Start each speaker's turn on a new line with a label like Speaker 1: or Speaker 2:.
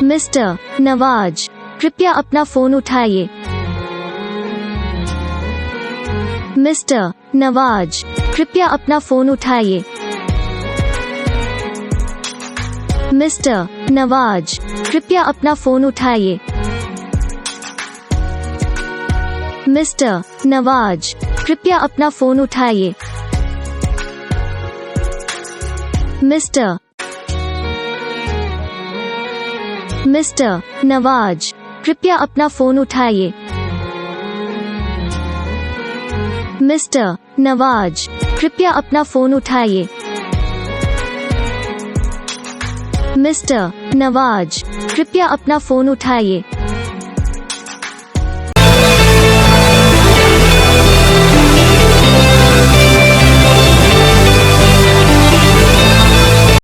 Speaker 1: Mister Nawaz, कृपया अपना phone उठाइए। मिस्टर नवाज, कृपया अपना फोन उठाइए। मिस्टर नवाज, कृपया अपना फोन उठाइए। मिस्टर नवाज, कृपया अपना फोन उठाइए। मिस्टर नवाज, कृपया अपना फोन उठाइए। मिस्टर नवाज, कृपया अपना फोन उठाइए। मिस्टर नवाज, कृपया अपना फोन उठाइए।